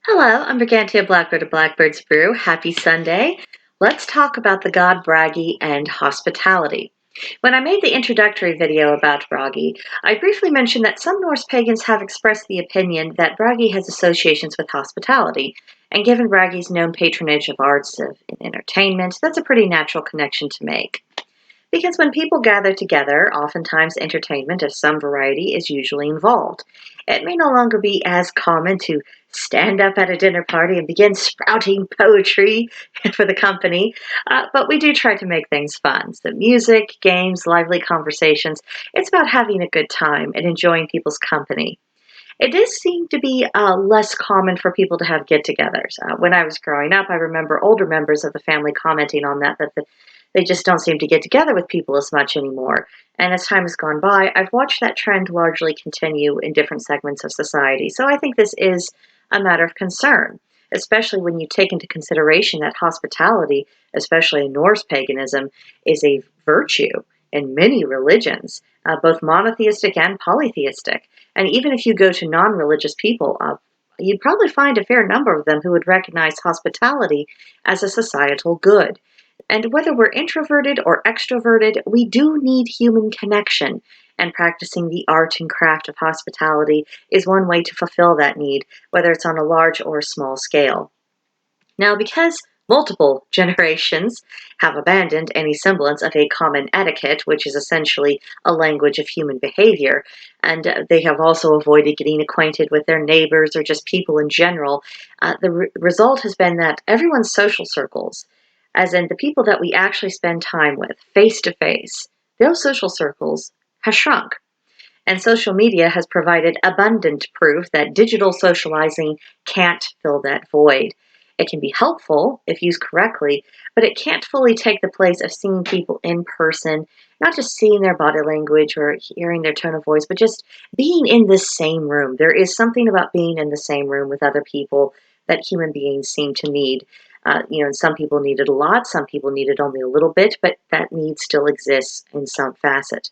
Hello, I'm Brigantia Blackbird of Blackbird's Brew. Happy Sunday. Let's talk about the god Bragi and hospitality. When I made the introductory video about Bragi, I briefly mentioned that some Norse pagans have expressed the opinion that Bragi has associations with hospitality, and given Bragi's known patronage of arts and entertainment, that's a pretty natural connection to make. Because when people gather together, oftentimes entertainment of some variety is usually involved. It may no longer be as common to stand up at a dinner party and begin sprouting poetry for the company, but we do try to make things fun. So, music, games, lively conversations, it's about having a good time and enjoying people's company. It does seem to be less common for people to have get-togethers. When I was growing up, I remember older members of the family commenting on that they just don't seem to get together with people as much anymore. And as time has gone by, I've watched that trend largely continue in different segments of society. So I think this is a matter of concern, especially when you take into consideration that hospitality, especially in Norse paganism, is a virtue in many religions, both monotheistic and polytheistic. And even if you go to non-religious people, you'd probably find a fair number of them who would recognize hospitality as a societal good. And whether we're introverted or extroverted, we do need human connection. And practicing the art and craft of hospitality is one way to fulfill that need, whether it's on a large or small scale. Now, because multiple generations have abandoned any semblance of a common etiquette, which is essentially a language of human behavior, and they have also avoided getting acquainted with their neighbors or just people in general, the result has been that everyone's social circles, as in the people that we actually spend time with face to face, those social circles have shrunk. And social media has provided abundant proof that digital socializing can't fill that void. It can be helpful if used correctly, but it can't fully take the place of seeing people in person, not just seeing their body language or hearing their tone of voice, but just being in the same room. There is something about being in the same room with other people that human beings seem to need. And some people need it a lot, some people need it only a little bit, but that need still exists in some facet.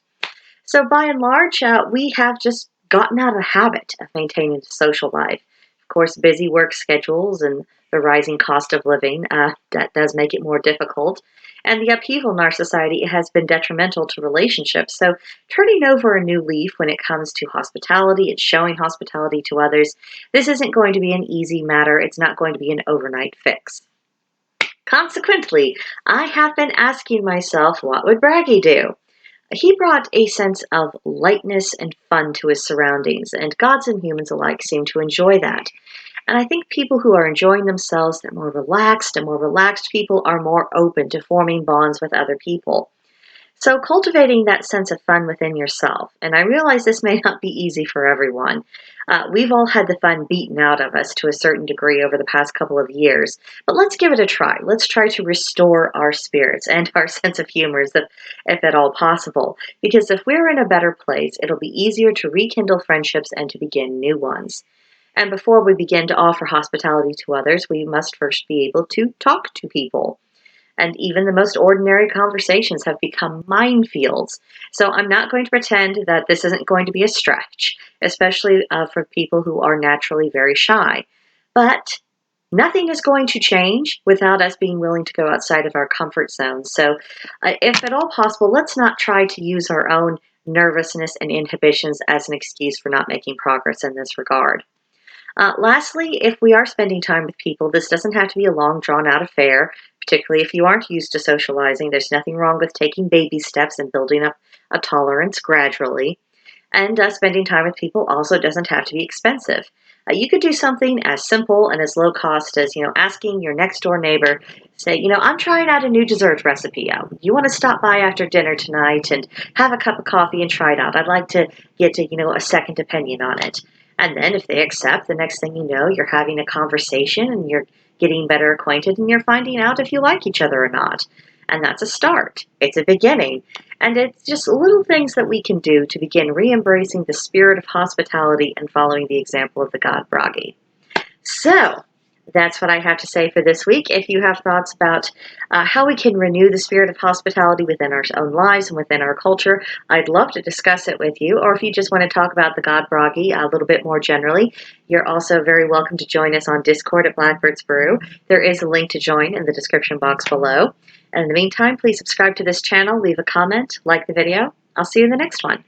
So by and large, we have just gotten out of the habit of maintaining a social life. Of course, busy work schedules and the rising cost of living, that does make it more difficult. And the upheaval in our society has been detrimental to relationships. So turning over a new leaf when it comes to hospitality and showing hospitality to others, this isn't going to be an easy matter. It's not going to be an overnight fix. Consequently, I have been asking myself, what would Bragi do? He brought a sense of lightness and fun to his surroundings, and gods and humans alike seem to enjoy that. And I think people who are enjoying themselves, they're more relaxed, and more relaxed people are more open to forming bonds with other people. So cultivating that sense of fun within yourself, and I realize this may not be easy for everyone. We've all had the fun beaten out of us to a certain degree over the past couple of years, but let's give it a try. Let's try to restore our spirits and our sense of humor, if at all possible. Because if we're in a better place, it'll be easier to rekindle friendships and to begin new ones. And before we begin to offer hospitality to others, we must first be able to talk to people. And even the most ordinary conversations have become minefields. So I'm not going to pretend that this isn't going to be a stretch, especially for people who are naturally very shy. But nothing is going to change without us being willing to go outside of our comfort zone. So if at all possible, let's not try to use our own nervousness and inhibitions as an excuse for not making progress in this regard. Lastly, if we are spending time with people, this doesn't have to be a long, drawn-out affair, particularly if you aren't used to socializing. There's nothing wrong with taking baby steps and building up a tolerance gradually. And spending time with people also doesn't have to be expensive. You could do something as simple and as low cost as, asking your next door neighbor, say, I'm trying out a new dessert recipe. You want to stop by after dinner tonight and have a cup of coffee and try it out? I'd like to get, a second opinion on it. And then if they accept, the next thing you know, you're having a conversation and you're getting better acquainted and you're finding out if you like each other or not. And that's a start. It's a beginning. And it's just little things that we can do to begin re-embracing the spirit of hospitality and following the example of the god Bragi. So, That's what I have to say for this week. If you have thoughts about how we can renew the spirit of hospitality within our own lives and within our culture, I'd love to discuss it with you. Or if you just want to talk about the God Bragi a little bit more generally, you're also very welcome to join us on Discord at Blackbird's Brew. There is a link to join in the description box below. And in the meantime, please subscribe to this channel, leave a comment, like the video. I'll see you in the next one.